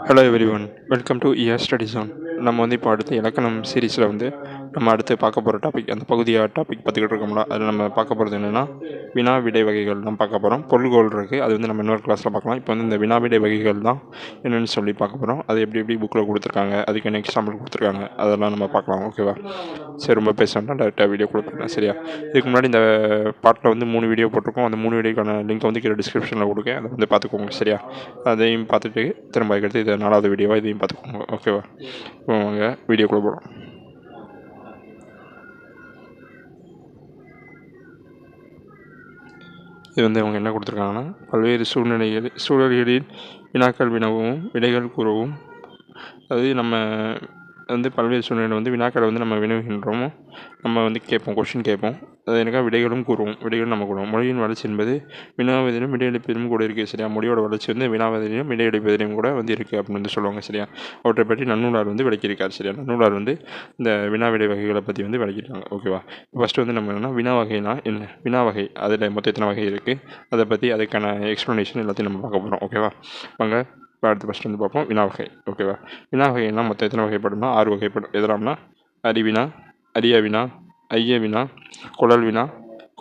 Hello everyone, welcome to year study zone. நம்ம வந்து இப்போ அடுத்து இலக்கணம் சீரீஸில் வந்து நம்ம அடுத்து பார்க்க போகிற டாபிக், அந்த பகுதியாக டாபிக் பார்த்துக்கிட்டு இருக்கோம்ல, அதில் நம்ம பார்க்க போகிறது என்னென்னா வினா விடை வகைகள் தான் பார்க்க போகிறோம். பொருள்கோள் இருக்குது, அது வந்து நம்ம இன்னொரு கிளாஸில் பார்க்கலாம். இப்போ வந்து இந்த வினா விடை வகைகள் தான் என்னென்னு சொல்லி பார்க்க போகிறோம். அது எப்படி எப்படி புக்கில் கொடுத்துருக்காங்க, அதுக்கு என்ன எக்ஸாம்பிள் கொடுத்துருக்காங்க, அதெல்லாம் நம்ம பார்க்கலாம். ஓகேவா? சரி, ரொம்ப பேச வேண்டாம், டேரெக்டாக வீடியோ கொடுத்துருக்கேன். சரியா? இதுக்கு முன்னாடி இந்த பாட்டில் வந்து 3 வீடியோ போட்டிருக்கோம். அந்த 3 வீடியோக்கான லிங்க் வந்து கீழே டிஸ்கிரிப்ஷனில் கொடுக்கேன், அதை வந்து பார்த்துக்கோங்க. சரியா? அதையும் பார்த்துட்டு திரும்ப அதுக்கடுத்து இது 4வது வீடியோவாக இதையும் பார்த்துக்கோங்க. ஓகேவா? வாங்க வீடியோக்குள்ளே போகிறோம். இது வந்து அவங்க என்ன கொடுத்துருக்காங்கன்னா, பல்வேறு சூழல்களில் வினாக்கள் வினவும் விடைகள் கூறவும். அதாவது நம்ம வந்து பல்வேறு சூழ்நிலை வந்து வினாக்களை வந்து நம்ம வினவுகின்றோமோ, நம்ம வந்து கேட்போம், கொஷின் கேட்போம். அது எனக்காக விடைகளும் கூறுவோம், விடைகளும் நம்ம கூறுவோம். மொழியின் வளர்ச்சி என்பது வினாவதிலும் விடையளிப்பதிலும் கூட இருக்குது. சரியா? மொழியோட வளர்ச்சி வந்து வினாவதிலும் விடையளிப்பதிலும் கூட வந்து இருக்குது அப்படின்னு வந்து சொல்லுவாங்க. சரியா? அவற்றை பற்றி நன்னூலார் வந்து விளக்கியிருக்கார். சரியா? நன்னூலார் வந்து இந்த வினா விடை வகைகளை பற்றி வந்து விளக்கிட்டாங்க. ஓகேவா? ஃபஸ்ட்டு வந்து நம்ம என்னென்னா, வினா வகைனா என்ன, வினா வகை அதில் மொத்தம் எத்தனை வகை இருக்குது, அதை பற்றி அதுக்கான எக்ஸ்ப்ளனேஷன் எல்லாத்தையும் நம்ம பார்க்க போகிறோம். ஓகேவா? வாங்க இப்போ அடுத்து ஃபஸ்ட்டு வந்து பார்ப்போம் வினா வகை. ஓகேவா? வினா வகைன்னா மொத்தம் எத்தனை வகைப்படும்னா 6 வகைப்படும். எதெல்லாம்னா அறிவினா, அரிய வினா, ஐய வினா, குழல் வினா,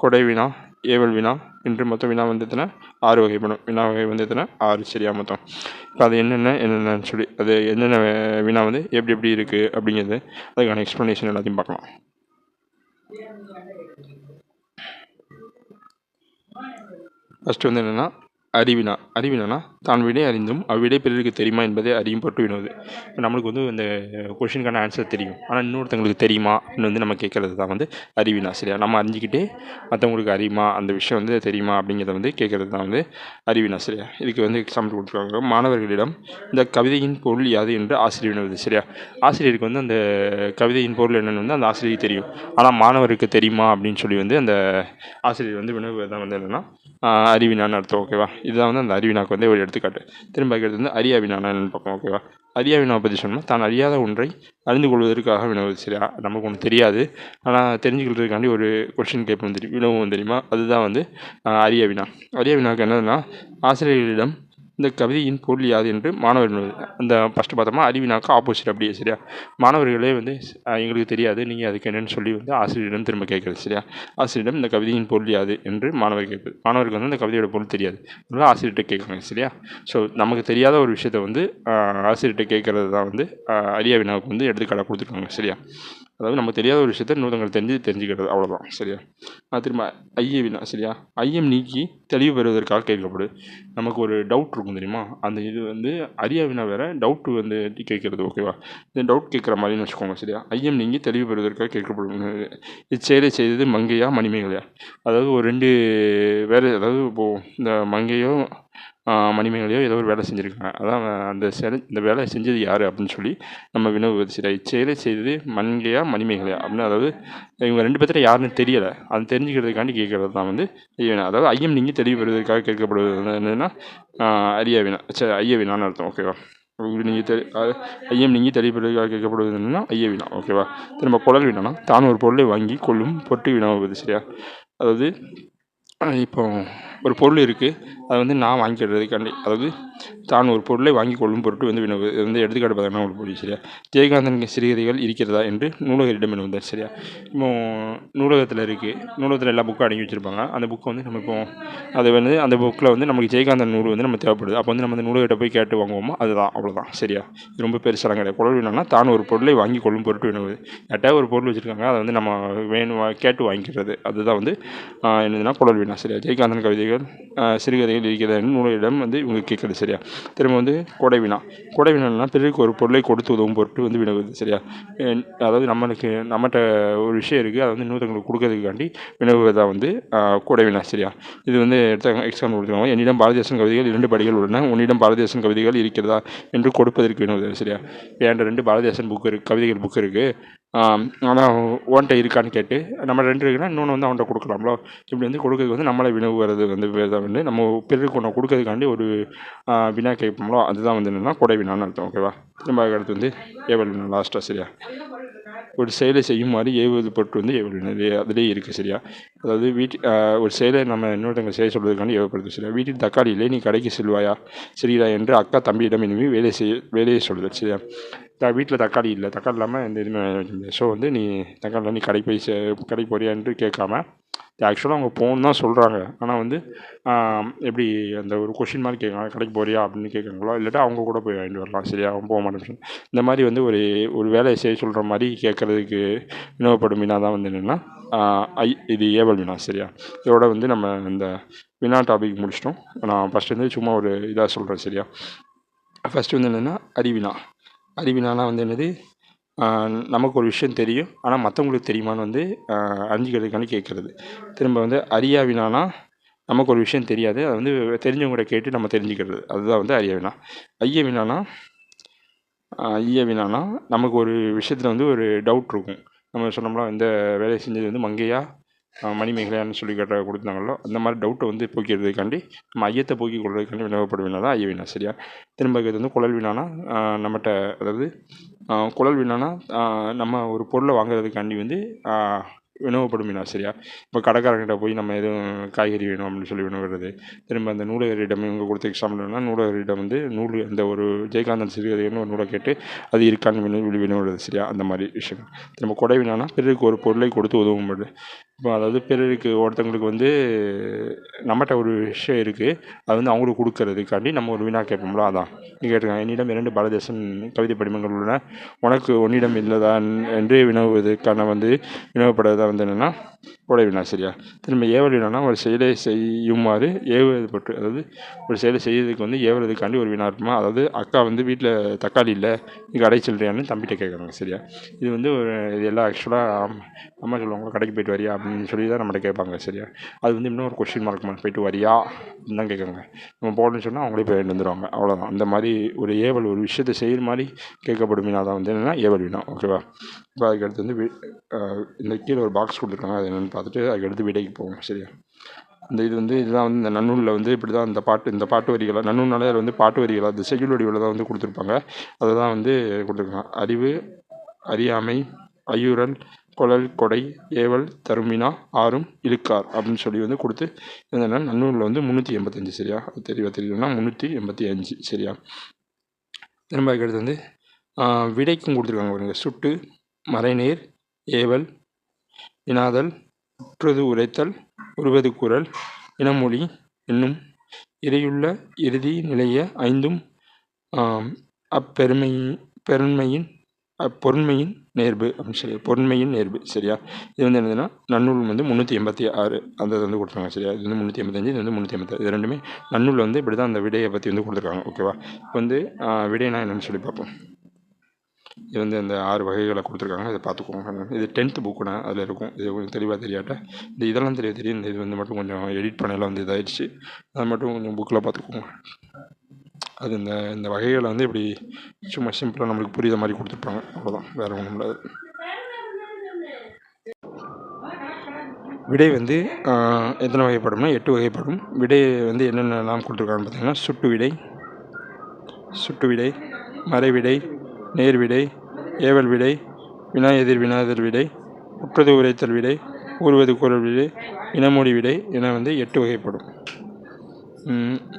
கொடை வினா, ஏவல் வினா என்று மொத்தம் வினா வந்து எத்தனை 6 வகைப்படும். வினா வகை வந்து எத்தனை 6. சரியா? மொத்தம் இப்போ அது என்னென்னு சொல்லி, அது என்னென்ன வினா வந்து எப்படி எப்படி இருக்குது அப்படிங்கிறது, அதுக்கான எக்ஸ்ப்ளனேஷன் எல்லாத்தையும் பார்க்கலாம். ஃபஸ்ட்டு வந்து என்னென்னா அறிவினா. அறிவினா தான் விடை அறிந்தும் அவ்விடை பிறருக்கு தெரியுமா என்பதை அறியும் பொருட்டு வினவுது. இப்போ நம்மளுக்கு வந்து இந்த கொஷினுக்கான ஆன்சர் தெரியும், ஆனால் இன்னொருத்தங்களுக்கு தெரியுமா அப்படின்னு வந்து நம்ம கேட்குறது தான் வந்து அறிவினா. சரியா? நம்ம அறிஞ்சிக்கிட்டே மற்றவங்களுக்கு அறியுமா, அந்த விஷயம் வந்து தெரியுமா அப்படிங்கிறத வந்து கேட்குறது தான் வந்து அறிவினா. சரியா? இதுக்கு வந்து எக்ஸாம்பிள் கொடுத்துருக்காங்க. மாணவர்களிடம் இந்த கவிதையின் பொருள் யாது என்று ஆசிரியர் வினவுது. சரியா? ஆசிரியருக்கு வந்து அந்த கவிதையின் பொருள் என்னென்னு வந்து அந்த ஆசிரியருக்கு தெரியும், ஆனால் மாணவருக்கு தெரியுமா அப்படின்னு சொல்லி வந்து அந்த ஆசிரியர் வந்து வினவுவது தான் வந்து என்னென்னா அறிவினான்னு அர்த்தம். ஓகேவா? இதுதான் வந்து அந்த அறிவினாக்கு வந்து ஒரு எடுத்துக்காட்டு. திரும்ப இருக்கிறது வந்து அரியா வினான்னு பார்ப்போம். ஓகேவா? அரியா வினாவை பற்றி சொன்னால் தான் அறியாத ஒன்றை அறிந்து கொள்வதற்காக வினவுது. சரியா? நமக்கு ஒன்று தெரியாது, ஆனால் தெரிஞ்சுக்கிறதுக்காண்டி ஒரு கொஷின் கேட்போம் தெரியும், வினவும் தெரியுமா, அதுதான் வந்து அரிய வினா. அரிய வினாவுக்கு என்னதுன்னா, ஆசிரியர்களிடம் இந்த கவிதையின் பொருள் யாது என்று மாணவர் அந்த ஃபஸ்ட்டு பார்த்தோம்னா அறிவினாக்கு ஆப்போசிட் அப்படியே. சரியா? மாணவர்களே வந்து எங்களுக்கு தெரியாது, நீங்கள் அதுக்கு என்னென்னு சொல்லி வந்து ஆசிரியரிடம் திரும்ப கேட்குறது. சரியா? ஆசிரியரிடம் இந்த கவிதையின் பொருள் யாது என்று மாணவர் கேட்பது. மாணவருக்கு வந்து அந்த கவிதையோட பொருள் தெரியாது, அதனால் ஆசிரியர்கிட்ட கேட்குறாங்க. சரியா? ஸோ நமக்கு தெரியாத ஒரு விஷயத்தை வந்து ஆசிரியர்கிட்ட கேட்குறது தான் வந்து அரிய வினாவுக்கு வந்து எடுத்துக்காட்டாக கொடுத்துருக்காங்க. சரியா? அதாவது நமக்கு தெரியாத ஒரு விஷயத்தை இன்னொருத்தவங்க தெரிஞ்சுக்கிறது, அவ்வளோதான். சரியா? திரும்ப ஐய வினா. சரியா? ஐயம் நீக்கி தெளிவு பெறுவதற்காக கேட்கப்படுது. நமக்கு ஒரு டவுட் இருக்கும் தெரியுமா, அந்த இது வந்து அரிய வினா வேறு, டவுட்டு வந்து கேட்குறது. ஓகேவா? இந்த டவுட் கேட்குற மாதிரின்னு வச்சுக்கோங்க. சரியா? ஐயம் நீங்கி தெளிவு பெறுவதற்காக கேட்கப்படும். இச்செயலை செய்தது மங்கையா மணிமேகலையா. அதாவது ஒரு 2 வேலை, அதாவது இப்போது இந்த மங்கையோ மணிமேகலையோ ஏதோ ஒரு வேலை செஞ்சுருக்காங்க. அதான் இந்த வேலை செஞ்சது யார் அப்படின்னு சொல்லி நம்ம வினவுவது. சரியா? இச்செயலை செய்தது மங்கையா மணிமேகலையா அப்படின்னு, அதாவது இவங்க 2 பேர்த்துல யாருன்னு தெரியலை, அது தெரிஞ்சுக்கிறதுக்காண்டி கேட்குறது தான் வந்து ஐய வினா. அதாவது ஐயம் நீங்கி தெளிவு பெறுவதற்காக கேட்கப்படுவது என்னதுன்னா அரிய வினா, ஐய வினான்னு அர்த்தம். ஓகேவா? ஐயம் நீங்கி தெளிவு பெறுவதற்காக கேட்கப்படுவது என்னன்னா ஐய வினா. ஓகேவா? திரும்ப குழல் வினானா தான் ஒரு பொருளை வாங்கி கொள்ளும் பொருட்டு வினவுவது. சரியா? அதாவது இப்போ ஒரு பொருள் இருக்குது, அதை வந்து நான் வாங்கிக்கிறதுக்காண்டி, அதாவது தான் ஒரு பொருளை வாங்கி கொள்ளும் பொருட்டு வந்து வினவுவது. இது வந்து எடுத்துக்காட்டு பார்த்தீங்கன்னா ஒரு பொருள். சரியா? ஜெயகாந்தன் சிறுகதைகள் இருக்கிறதா என்று நூலகரிடம் வினவுந்தார். சரியா? இப்போ நூலகத்தில் இருக்குது, நூலகத்தில் எல்லா புக்கும் அடங்கி வச்சுருப்பாங்க. அந்த புக்கை வந்து நம்ம இப்போ அது வந்து அந்த புக்கில் வந்து நமக்கு ஜெயகாந்தன் நூல் வந்து நம்ம தேவைப்படுது. அப்போ வந்து நம்ம அந்த நூலகத்தை போய் கேட்டு வாங்குவோமோ, அதுதான், அவ்வளோதான். சரியா? ரொம்ப பெருசாலாம் கிடையாது. குழல் வினானா தான் ஒரு பொருளை வாங்கி கொள்ளும் பொருட்டு வினவுவது. யார்ட்டா ஒரு பொருள் வச்சுருக்காங்க, அதை வந்து நம்ம வேணும் கேட்டு வாங்கிக்கிறது, அதுதான் வந்து என்னதுன்னா குழல் வினா. சரியா? ஜெயகாந்தன் கவிதைகள் சிறுகதைகள் இருக்கிறதா நூலகரிடம் வந்து இவங்க கேட்குறது. சரியா? திரும்ப வந்து கொடை வினா. கொடை வினானா பிறருக்கு ஒரு பொருளை கொடுத்து உதவும் பொருட்டு வந்து வினவுவது. சரியா? அதாவது நம்மகிட்ட ஒரு விஷயம் இருக்குது, அதை வந்து இன்னொருத்தவங்களுக்கு கொடுக்கறதுக்காண்டி வினவுவதாக வந்து கொடை வினா. சரியா? இது வந்து எக்ஸாம்பிள் கொடுத்துருவாங்க. என்னிடம் பாரதிதாசன் கவிதைகள் 2 படிகள் உள்ளன, உன்னிடம் பாரதிதாசன் கவிதைகள் இருக்கிறதா என்று கொடுப்பதற்கு வினவுவது. சரியா? என்கிட்ட 2 பாரதிதாசன் புக்கு இருக்குது, கவிதைகள் புக்கு இருக்குது, ஆனால் ஓன்ட்ட இருக்கான்னு கேட்டு, நம்ம 2 இருக்குன்னா இன்னொன்று வந்து அவன்கிட்ட கொடுக்கலாம்ல. இப்படி வந்து கொடுக்கறதுக்கு வந்து நம்மளை வினவுறது வந்து வந்து நம்ம பிறருக்கு ஒன்று கொடுக்கறதுக்காண்டி ஒரு வினா கேட்போம்ல, அதுதான் வந்து என்னென்னா கொடை வினான்னு அர்த்தம். ஓகேவா? திரும்ப அடுத்து வந்து ஏவல் வினா லாஸ்ட்டாக. சரியா? ஒரு செயலை செய்யுமாறு ஏவுவது பொருட்டு வந்து ஏவல் வினா அதிலே இருக்குது சரியா. அதாவது ஒரு செயலை நம்ம இன்னொருத்தங்க செய்ய சொல்வதற்காண்டி ஏவப்படுது சரியா. வீட்டில் தக்காளி இல்லை, நீ கடைக்கு செல்வாயா சரியா என்று அக்கா தம்பியிடம் இனிமே வேலையை சொல்லுதல் சரியா. வீட்டில் தக்காளி இல்லை, தக்காளி இல்லாமல் எந்த இதுவுமே ஸோ வந்து நீ தக்காளி நீ கடைக்கு போறியா என்று கேட்காம ஆக்சுவலாக அவங்க போகணுன்னு தான் சொல்கிறாங்க. ஆனால் வந்து எப்படி அந்த ஒரு கொஷின் மாதிரி கேட்குறாங்க, கடைக்கு போறியா அப்படின்னு கேட்குறாங்களோ, இல்லாட்டா அவங்க கூட போய் வாங்கிட்டு வரலாம் சரியா. அவங்க போக மாட்டேன் இந்த மாதிரி வந்து ஒரு வேலையை செய்ய சொல்கிற மாதிரி கேட்குறதுக்கு வினவப்படும் வினா தான் வந்து என்னென்னா இது ஏவல் வினா சரியா. இதோட வந்து நம்ம இந்த வினா டாபிக் முடிச்சிட்டோம். நான் ஃபஸ்ட்டு வந்து சும்மா ஒரு இதாக சொல்கிறேன் சரியா. ஃபஸ்ட்டு வந்து என்னென்னா அறிவினானா வந்து என்னது, நமக்கு ஒரு விஷயம் தெரியும் ஆனால் மற்றவங்களுக்கு தெரியுமான்னு வந்து அறிஞ்சிக்கிறதுக்காண்டி கேட்குறது. திரும்ப வந்து அறியா வினானா நமக்கு ஒரு விஷயம் தெரியாது, அதை வந்து தெரிஞ்சவங்கள்ட்ட கேட்டு நம்ம தெரிஞ்சுக்கிறது, அதுதான் வந்து அறிய வினா. ஐய வினானா நமக்கு ஒரு விஷயத்தில் வந்து ஒரு டவுட் இருக்கும். நம்ம சொன்னோம்னா இந்த வேலையை செஞ்சது வந்து மங்கையா மணிமேகலையான்னு சொல்லி கொடுத்தாங்களோ, அந்த மாதிரி டவுட்டை வந்து போக்கிறதுக்காண்டி நம்ம ஐயத்தை போக்கிக் கொள்வதற்காண்டி வினவப்படும் வினா தான் ஐய வினா சரியா. திரும்ப இது வந்து குழல் வினானா நம்மகிட்ட, அதாவது குழல் வினானா நம்ம ஒரு பொருளை வாங்குறதுக்காண்டி வந்து வினவப்படும் வினா சரியா. இப்போ கடைக்காரங்கிட்ட போய் நம்ம எதுவும் காய்கறி வேணும் அப்படின்னு சொல்லி வினவுறது. திரும்ப அந்த நூலகரிடம் இவங்க கொடுத்த எக்ஸாம்பிள்னா நூலகரிடம் வந்து அந்த ஒரு ஜெயகாந்தன் சிறுகதைன்னு ஒரு நூலை கேட்டு அது இருக்கான்னு வினவுறது சரியா. அந்த மாதிரி விஷயம். திரும்ப கொடை வினானா பிறருக்கு ஒரு பொருளை கொடுத்து உதவும்படு. இப்போ அதாவது பிறருக்கு ஒருத்தவங்களுக்கு வந்து நம்மகிட்ட ஒரு விஷயம் இருக்குது, அது வந்து அவங்களுக்கு கொடுக்கறதுக்காண்டி நம்ம ஒரு வினா கேட்போம்ல, அதான் கேட்டிருக்காங்க. என்னிடம் 2 பாரதிதாசன் கவிதை படிமங்கள் உள்ளன, உனக்கு உன்னிடம் இல்லைதா என்று வினவுவதற்கான வந்து வினவப்படுறதா வந்து என்னென்னா கொடை வினா சரியா. திரும்ப ஏவல் வினானா ஒரு செயலை செய்யுமாறு ஏவுவது பட்டு, அதாவது ஒரு செயலை செய்யறதுக்கு வந்து ஏவுறதுக்காண்டி ஒரு வினா இருக்குமா. அதாவது அக்கா வந்து வீட்டில் தக்காளி இல்லை, நீ கடை சொல்கிறியான்னு தம்பிகிட்ட கேட்குறாங்க சரியா. இது வந்து இது எல்லாம் ஆக்சுவலாக அம்மா சொல்லுவாங்க கடைக்கு போய்ட்டு வரியா அப்படின்னு சொல்லி தான் நம்மகிட்ட கேட்பாங்க சரியா. அது வந்து இன்னும் ஒரு கொஸ்டின் மார்க் மாதிரி போய்ட்டு வரியா அப்படின்னு தான் கேட்குறாங்க. நம்ம போகணுன்னு சொன்னால் அவங்களே போய் வாங்கிட்டு வந்துடுவாங்க, அவ்வளோதான். அந்த மாதிரி ஒரு ஏவல் ஒரு விஷயத்தை செய்கிற மாதிரி கேட்கப்படும் வினா தான் வந்து என்னென்னா ஏவல் வினா ஓகேவா. இப்போ அதுக்கடுத்து வந்து இந்த கீழே ஒரு பாக்ஸ் கொடுத்துருக்காங்க, அது என்னென்னு பார்த்துட்டு அதுக்கடுத்து விடைக்கு போவோம் சரியா. இதுதான் வந்து இந்த நன்னூலில் வந்து இப்படி தான் இந்த பாட்டு வரிகளை நன்னூல்னாலே அது வந்து பாட்டு வரிகளை அந்த செய்யுள் வடிவில் தான் வந்து கொடுத்துருப்பாங்க. அதை தான் வந்து கொடுத்துருக்காங்க. அறிவு, அறியாமை, ஐயுறல், கொழல், கொடை, ஏவல், தருமினா, ஆறும், இழுக்கார் அப்படின்னு சொல்லி வந்து கொடுத்து என்னென்னா நன்னூலில் வந்து 385 சரியா. தெரியலன்னா 385 சரியா. திரும்ப அதுக்கடுத்து வந்து விடைக்கும் கொடுத்துருக்காங்க பாருங்க. சுட்டு, மறைநேர், ஏவல், வினாதல், உற்றது உரைத்தல், உருவது குரல், இனமொழி என்னும் இறையுள்ள இறுதி நிலைய 5ம் பொருண்மையின் நேர்பு அப்படின்னு சொல்லி பொருண்மையின் நேர்பு சரியா. இது வந்து என்னதுன்னா நன்னூல் வந்து 386 அந்த வந்து கொடுத்துருக்காங்க சரியா. இது வந்து 385, இது வந்து 386. இது ரெண்டுமே நன்னூலில் வந்து இப்படி தான் அந்த விடையை பற்றி வந்து கொடுத்துருக்காங்க ஓகேவா. இப்போ வந்து விடைனா என்னென்னு சொல்லி பார்ப்போம். இது வந்து அந்த 6 வகைகளை கொடுத்துருக்காங்க, இதை பார்த்துக்கோங்க. இது 10th புக்குனா அதில் இருக்கும். இது கொஞ்சம் தெளிவாக தெரியாட்ட இதெல்லாம் தெரியும். இந்த இது வந்து மட்டும் கொஞ்சம் எடிட் பண்ணலாம் வந்து இதாகிடுச்சு, அதை மட்டும் கொஞ்சம் புக்கில் பார்த்துக்கோங்க. அது இந்த வகைகளை வந்து இப்படி சும்மா சிம்பிளாக நம்மளுக்கு புரியுற மாதிரி கொடுத்துருப்பாங்க, அவ்வளோதான், வேறு ஒன்றும் இல்லை. விடை வந்து எத்தனை வகைப்படும்னா 8 வகைப்படும். விடை வந்து என்னென்னலாம் கொடுத்துருக்காங்கன்னு பார்த்தீங்கன்னா சுட்டு விடை, மறைவிடை, நேர்விடை, ஏவல் விடை, வினா எதிர் வினாதல் விடை, உற்றது உரைத்தல் விடை, ஊறுவது குரல் விடை, இனமொழி விடை என வந்து 8 வகைப்படும்.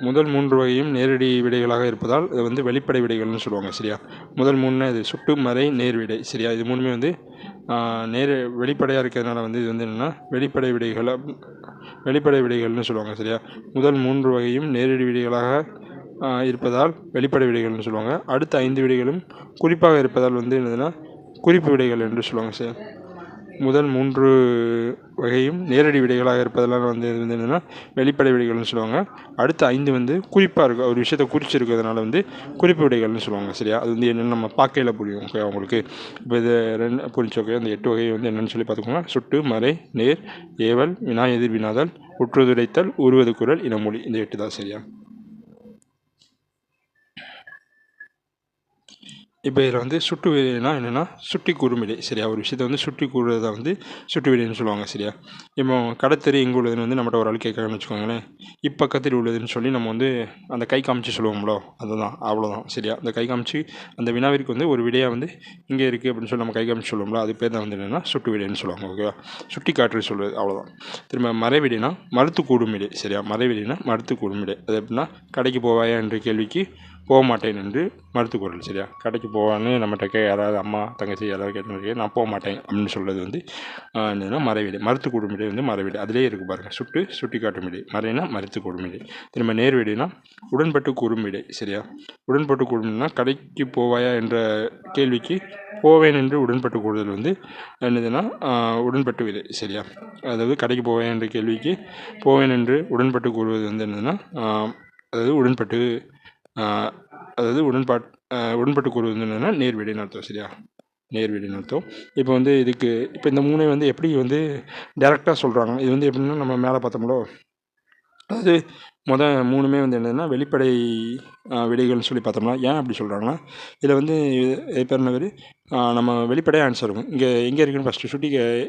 முதல் 3 வகையும் நேரடி விடைகளாக இருப்பதால் இது வந்து வெளிப்படை விடைகள்னு சொல்லுவாங்க சரியா. முதல் 3னா இது சுட்டு, மறை, நேர் விடை சரியா. இது மூணுமே வந்து வெளிப்படையாக இருக்கிறதுனால வந்து இது வந்து என்னென்னா வெளிப்படை விடைகள்னு சொல்லுவாங்க சரியா. முதல் 3 வகையும் நேரடி விடைகளாக இருப்பதால் வெளிப்படை விடைகள்னு சொல்லுவாங்க. அடுத்த 5 விடைகளும் குறிப்பாக இருப்பதால் வந்து என்னதுன்னா குறிப்பு விடைகள் என்று சொல்லுவாங்க சார். முதல் 3 வகையும் நேரடி விடைகளாக இருப்பதெல்லாம் வந்து இது வந்து என்னென்னா வெளிப்படை விடைகள்னு சொல்லுவாங்க. அடுத்த 5 வந்து குறிப்பாக இருக்கும், ஒரு விஷயத்தை குறிச்சிருக்கிறதுனால வந்து குறிப்பு விடைகள்னு சொல்லுவாங்க சரியா. அது வந்து என்னென்னு நம்ம பார்க்கையில் புரியும் ஓகே அவங்களுக்கு. இப்போ இது 2 புரிஞ்சோக்கே. அந்த 8 வகை வந்து என்னென்னு சொல்லி பார்த்துக்கோங்க. சுட்டு, மறை, நேர், ஏவல், வினா எதிர் வினாதல், உற்றுதுரைத்தல், உருவது குரல், இனமொழி, இந்த 8 தான் சரியா. இப்போ இதில் வந்து சுட்டு விடைனா என்னென்னா சுட்டி கூறும் சரியா. ஒரு விஷயத்தை வந்து சுட்டி கூறுறதை வந்து சுட்டு விடைன்னு சொல்லுவாங்க சரியா. இப்போ கடத்தெரு எங்கே உள்ளதுன்னு வந்து நம்மகிட்ட ஒரு ஆள் கேட்குறாங்கன்னு வச்சுக்கோங்களேன். இப்பக்கத்தில் உள்ளதுன்னு சொல்லி நம்ம வந்து அந்த கை காமிச்சு சொல்லுவோம்ல, அதுதான் அவ்வளோதான் சரியா. அந்த கை காமிச்சு அந்த வினாவிற்கு வந்து ஒரு விடையாக வந்து இங்கே இருக்குது அப்படின்னு சொல்லி நம்ம கை காமிச்சு சொல்லுவோம்ல, அது பேர் தான் வந்து என்னென்னா சுட்டு விடைன்னு சொல்லுவாங்க ஓகேவா. சுட்டி காற்று சொல்வது அவ்வளோதான். திரும்ப மறைவிடைனா மறுத்து கூடும் விடை சரியா. மறைவிடைனா மறுத்து கூடும் விடை. அது எப்படின்னா கடைக்கு போவாயா என்ற கேள்விக்கு போக மாட்டேன் என்று மறுத்து கூறல் சரியா. கடைக்கு போவான்னு நம்மகிட்ட யாராவது அம்மா தங்கச்சி யாராவது கேட்டு நான் போக மாட்டேன் அப்படின்னு சொல்கிறது வந்து என்னென்னா மறைவிடை. மறுத்து கூடும் விடை வந்து மறைவிடை. அதிலே இருக்குது பாருங்கள். சுட்டி காட்டும் விடை. மறைனா மறுத்து கூடும் விடை. திரும்ப நேர்விடைனா உடன்பட்டு கூறும் விடை சரியா. உடன்பட்டு கூடும்னா கடைக்கு போவாயா என்ற கேள்விக்கு போவேன் என்று உடன்பட்டு கூடுதல் வந்து என்னதுன்னா உடன்பட்டு விடை சரியா. அதாவது கடைக்கு போவேன் என்ற கேள்விக்கு போவேன் என்று உடன்பட்டு கூறுவது வந்து என்னதுன்னா அதாவது உடன்பட்டு உடன்பட்டு கூறுவது என்னென்னா நேர்விடைன்னு அர்த்தம் சரியா. நேர்விடைன்னு அர்த்தம். இப்போ வந்து இதுக்கு இப்போ இந்த மூணை வந்து எப்படி வந்து டேரெக்டாக சொல்கிறாங்க. இது வந்து எப்படின்னா நம்ம மேலே பார்த்தோம்லோ, அதாவது மூணுமே வந்து என்னதுன்னா வெளிப்படை விடைகள்னு சொல்லி பார்த்தோம்னா ஏன் அப்படி சொல்கிறாங்கன்னா, இதில் வந்து பேர் என்ன பேர் நம்ம வெளிப்படையாக ஆன்சர் இருக்கும். இங்கே எங்கே இருக்குன்னு ஃபஸ்ட்டு சுட்டி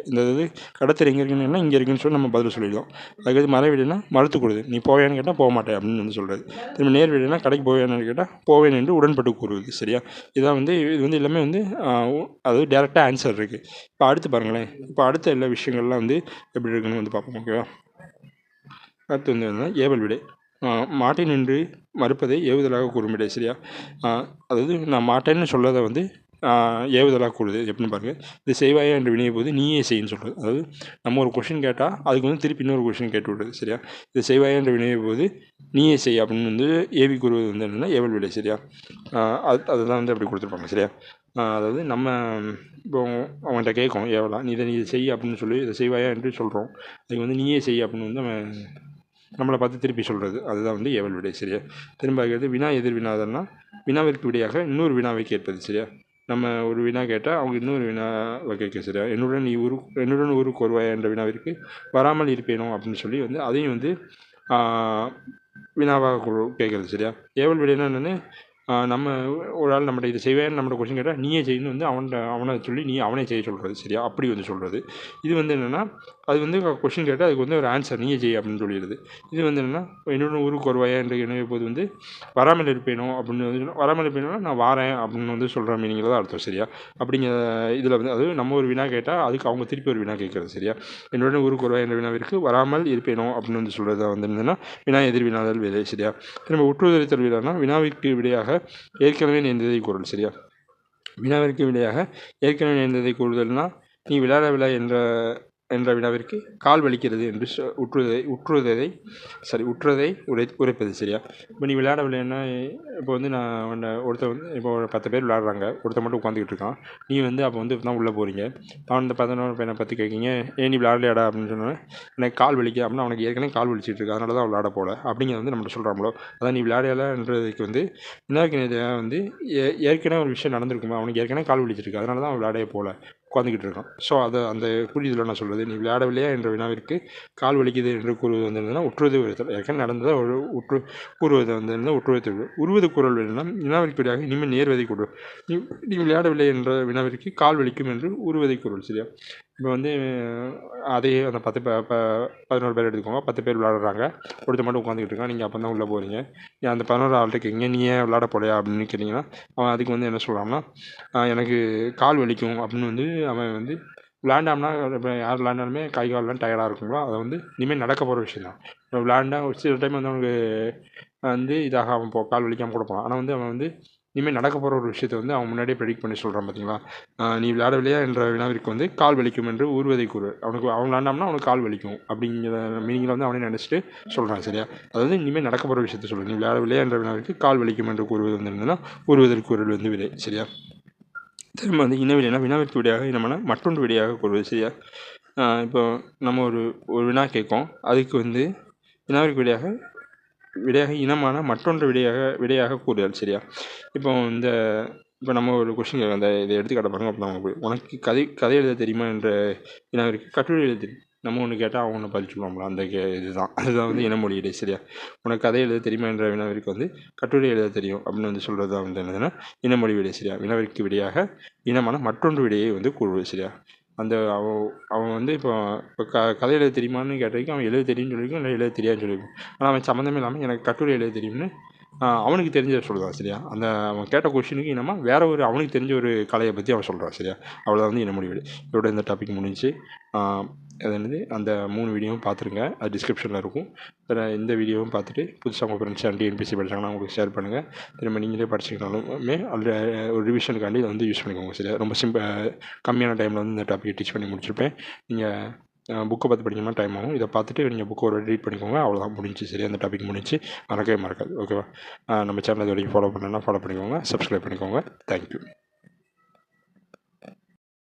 இந்த இது கடத்தல் எங்கே இருக்குன்னு இங்கே இருக்குன்னு சொல்லி நம்ம பதில் சொல்லிடுவோம். அதுக்கு மறைவிடைனா மறுத்து கூறுது. நீ போவேன்னு கேட்டால் போக மாட்டேன் அப்படின்னு வந்து சொல்கிறது. திரும்ப நேர்விடைனா கடைக்கு போவேன்னு கேட்டால் போவேன் என்று உடன்பட்டு கூறுவது சரியா. இதான் வந்து இது வந்து எல்லாமே வந்து அதாவது டேரெக்டாக ஆன்சர் இருக்குது. இப்போ அடுத்து பாருங்களேன். இப்போ அடுத்த எல்லா விஷயங்கள்லாம் வந்து எப்படி இருக்குன்னு வந்து பார்ப்போம் ஓகேவா. அடுத்து வந்து ஏவல் விடை. மாட்டேன் என்று மறுப்பதை ஏவுதலாக கூறும் விடை சரியா. அதாவது நான் மாட்டேன்னு சொல்லதை வந்து ஏவுதலாக கூறுது. எப்படின்னு பாருங்கள். இது செய்வாயா என்று வினைய போது நீயே செய்யன்னு சொல்கிறது. அதாவது நம்ம ஒரு கொஷின் கேட்டால் அதுக்கு வந்து திருப்பி இன்னொரு கொஷின் கேட்டு விடுறது சரியா. இது செய்வாயா என்று வினைய போது நீயே செய் அப்படின்னு வந்து ஏவி கூறுவது வந்து என்னென்னா ஏவல் விடை சரியா. அதுதான் வந்து அப்படி கொடுத்துருப்பாங்க சரியா. அதாவது நம்ம இப்போ அவன்கிட்ட கேட்கும் ஏவலா நீ இதை செய் அப்படின்னு சொல்லி இதை செய்வாயா என்று சொல்கிறோம். அதுக்கு வந்து நீயே செய் அப்படின்னு வந்து அவன் நம்மளை பார்த்து திருப்பி சொல்கிறது. அதுதான் வந்து ஏவல் விடை சரியா. திரும்ப வினா எதிர் வினாதல்னா வினாவிற்கு விடையாக இன்னொரு வினாவை கேட்பது சரியா. நம்ம ஒரு வினா கேட்டால் அவங்க இன்னொரு வினாவை கேட்க சரியா. என்னுடன் ஊருக்கு வருவாயா என்ற வினாவிற்கு வராமல் இருப்பேனோ அப்படின்னு சொல்லி வந்து அதையும் வந்து வினாவாக கேட்குறது சரியா. ஏவல் விடைனா என்னென்னு நம்ம ஒரு ஆள் நம்மகிட்ட இதை செய்வேன்னு நம்மகிட்ட கொஸ்டின் கேட்டால் நீயே செய்யணும் வந்து அவனை சொல்லி அவனே செய்ய சொல்கிறது சரியா. அப்படி வந்து சொல்கிறது. இது வந்து என்னென்னா அது வந்து கொஸ்டின் கேட்டால் அதுக்கு வந்து ஒரு ஆன்சர் நீயே செய் அப்படின்னு சொல்லிடுது. இது வந்து என்னென்னா என்னோட ஊருக்கு வருவாயா என்று என்ன போது வந்து வராமல் இருப்பேனோ அப்படின்னு வந்து வராமல் இருப்பேனோனா நான் வாரேன் அப்படின்னு வந்து சொல்கிற மீனிங்கில் தான் அர்த்தம் சரியா. அப்படிங்கிற இதில் வந்து அது நம்ம ஒரு வினா கேட்டால் அதுக்கு அவங்க திருப்பி ஒரு வினா கேட்குறது சரியா. என்னோட ஊருக்கு வருவாயா என்ற வினாவிற்கு வராமல் இருப்பேனோ அப்படின்னு வந்து சொல்கிறது வந்து என்னென்னா வினா எதிர் வினாதல் விடை சரியா. திரும்ப உற்றுதலித்தல் விடைனா வினாவிற்கு விடையாக ஏற்கனவே நேர்ந்ததை கூறல் சரியா. வினாவிற்கு விடையாக ஏற்கனவே நேர்ந்ததை கூறுதல்னா நீ விளையாடவில்லை என்ற வினாவிற்கு கால் வலிக்கிறது என்று உற்றதை உரைப்பது சரியா. இப்போ நீ விளையாடவில்லைன்னா இப்போ வந்து நான் ஒருத்தர் வந்து இப்போ 10 பேர் விளையாடுறாங்க, ஒருத்தர் மட்டும் உட்காந்துக்கிட்டு இருக்கான். நீ வந்து அப்போ வந்து தான் உள்ளே போகிறீங்க. அவன் இந்த 11 பையனை பற்றி கேட்குறீங்க, நீ விளையாடலையாடா அப்படின்னு சொன்னோன்னே எனக்கு கால் வலிக்க அப்படின்னா அவனுக்கு ஏற்கனவே கால் வலிச்சிட்டு இருக்கு, அதனால தான் விளையாட போகல அப்படிங்கிறது வந்து நம்மகிட்ட சொல்கிறாங்களோ. அதான் நீ விளையாடலைன்றதுக்கு வந்து வினாவுக்கு வந்து ஏற்கனவே ஒரு விஷயம் நடந்திருக்குமா, அவனுக்கு ஏற்கனவே கால் வலிச்சிருக்கு அதனால தான் அவன் விளையாடவே போகல உட்காந்துக்கிட்டு இருக்கான். ஸோ அதை அந்த புரிதலில் நான் சொல்கிறது நீ விளையாடவில்லையா என்ற வினாவிற்கு கால் வலிக்குது என்று கூறுவது வந்து உற்றுவது ஏற்கனவே நடந்ததை கூறுவது வந்து உற்றுவது உருவது குரல் வேணும்னா வினாவிற்கு விடையாக இனிமேல் நேர்வதை கூறுவது. நீ விளையாடவில்லை என்ற வினாவிற்கு கால் வலிக்கும் என்று உருவதை குரல் சரியா. இப்போ வந்து அதே அந்த 11 பேர் எடுத்துக்கோங்க. 10 பேர் விளையாடுறாங்க, ஒருத்தர் மட்டும் உட்காந்துக்கிட்டு இருக்கான். நீங்கள் அப்போ தான் உள்ளே போகிறீங்க. அந்த 11 ஆள்கிட்ட கேட்குங்க நீ ஏன் விளையாட போலையா அப்படின்னு கேட்டிங்கன்னா அவன் அதுக்கு வந்து என்ன சொல்கிறான்னா எனக்கு கால் வலிக்கும் அப்படின்னு வந்து அவன் வந்து விளையாண்டாம்னா இப்போ யார் விளையாண்டாலுமே கை கால்லாம் டயர்டாக இருக்குங்களோ அதை வந்து இனிமேல் நடக்க போகிற விஷயம் தான். இப்போ விளையாண்டா ஒரு சில டைம் வந்து அவனுக்கு வந்து இதாக அவன் கால் வலிக்காமல் கூட போகலாம். ஆனால் வந்து அவன் வந்து இனிமேல் நடக்க போகிற ஒரு விஷயத்தை வந்து அவன் முன்னாடியே ப்ரெடிக்ட் பண்ணி சொல்கிறான் பார்த்தீங்களா. நீ விளையாடவில்லையா என்ற வினாவிற்கு வந்து கால் வலிக்கும் என்று ஊர்வதை கூறு. அவன் விளையாண்டாம்னா அவனுக்கு கால் வலிக்கும் அப்படிங்கிற மீனிங்கில் வந்து அவனே நினச்சிட்டு சொல்கிறான் சரியா. அதாவது இனிமேல் நடக்க போகிற விஷயத்த சொல்கிறேன். நீ விளையாடவில்லையா என்ற வினாவிற்கு கால் வலிக்கும் என்று கூறுவது வந்து என்னன்னா ஊர்வதற்கு கூறுவது வந்து விடை சரியா. திரும்ப வந்து இனவிடைனா வினாவிற்கு விடையாக இனமான மற்றொன்று விடையாக கூறுவது சரியா. இப்போ நம்ம ஒரு வினா கேட்கும், அதுக்கு வந்து வினாவிற்கு விடையாக இனமான மற்றொன்று விடையாக கூறுதல் சரியா. இப்போ நம்ம ஒரு கொஸ்டின் அந்த இதை எடுத்துக்காட்ட பாருங்க. அப்போ உனக்கு கதை எழுத தெரியுமா என்ற வினாவிற்கு கட்டுரை எழுத தெரியும். நம்ம ஒன்று கேட்டால் அவங்க ஒன்று பதில் சொல்லுவாங்களா, அந்த அதுதான் வந்து இனமொழியிடை. சரியா? உனக்கு கதை எழுத தெரியுமா என்ற வினாவிற்கு வந்து கட்டுரை எழுத தெரியும் அப்படின்னு வந்து சொல்கிறது தான் வந்து என்னதுன்னா இனமொழி விடை. சரியா? வினாவிற்கு விடையாக இனமான மற்றொன்று விடையை வந்து கூறுவது. சரியா? அந்த அவன் வந்து இப்போ கதை எழுத தெரியுமான்னு கேட்டதுக்கு அவன் எழுத தெரியும்னு சொல்லியிருக்கும், இல்லை எழுத தெரியாதுன்னு சொல்லியிருக்கும். ஆனால் அவன் சம்மந்தமே இல்லாமல் எனக்கு கட்டுரை எழுத தெரியும்னு அவனுக்கு தெரிஞ்சதை சொல்லுவான். சரியா? அந்த அவன் கேட்ட கொஷினுக்கு இனமாக வேற ஒரு அவனுக்கு தெரிஞ்ச ஒரு கலையை பற்றி அவன் சொல்கிறான். சரியா? அவ்வளோதான் வந்து இனமொழி விடை. இதோட இந்த டாபிக் முடிஞ்சு. அது என்னது, அந்த 3 வீடியோவும் பார்த்துருங்க, அது டிஸ்கிரிப்ஷனில் இருக்கும். இந்த வீடியோவும் பார்த்துட்டு புதுசாக உங்கள் ஃப்ரெண்ட்ஸ் டிஎன்பிஎஸ்சி படித்தாங்கன்னா உங்களுக்கு ஷேர் பண்ணுங்கள். திரும்ப நீங்களே படிச்சிங்கனாலுமே அதில் ஒரு ரிவிஷனுக்காண்டி இதை வந்து யூஸ் பண்ணிக்கோங்க. சரியா? ரொம்ப கம்மியான டைமில் வந்து இந்த டாப்பிக்கை டீச் பண்ணி முடிச்சிருப்பேன். நீங்கள் புக்கை பார்த்து படிக்கணும்னா டைம் ஆகும். இதை பார்த்துட்டு நீங்கள் புக்கை ஒரு ரீட் பண்ணிக்கோங்க. அவ்வளோதான், முடிஞ்சு. சரியா? அந்த டாபிக் முடிஞ்சு. மறக்கவே மறக்காது. ஓகேவா? நம்ம சேனல் இது வரைக்கும் ஃபாலோ பண்ணணும்னா ஃபாலோ பண்ணிக்கோங்க, சப்ஸ்கிரைப் பண்ணிக்கோங்க. தேங்க்யூ.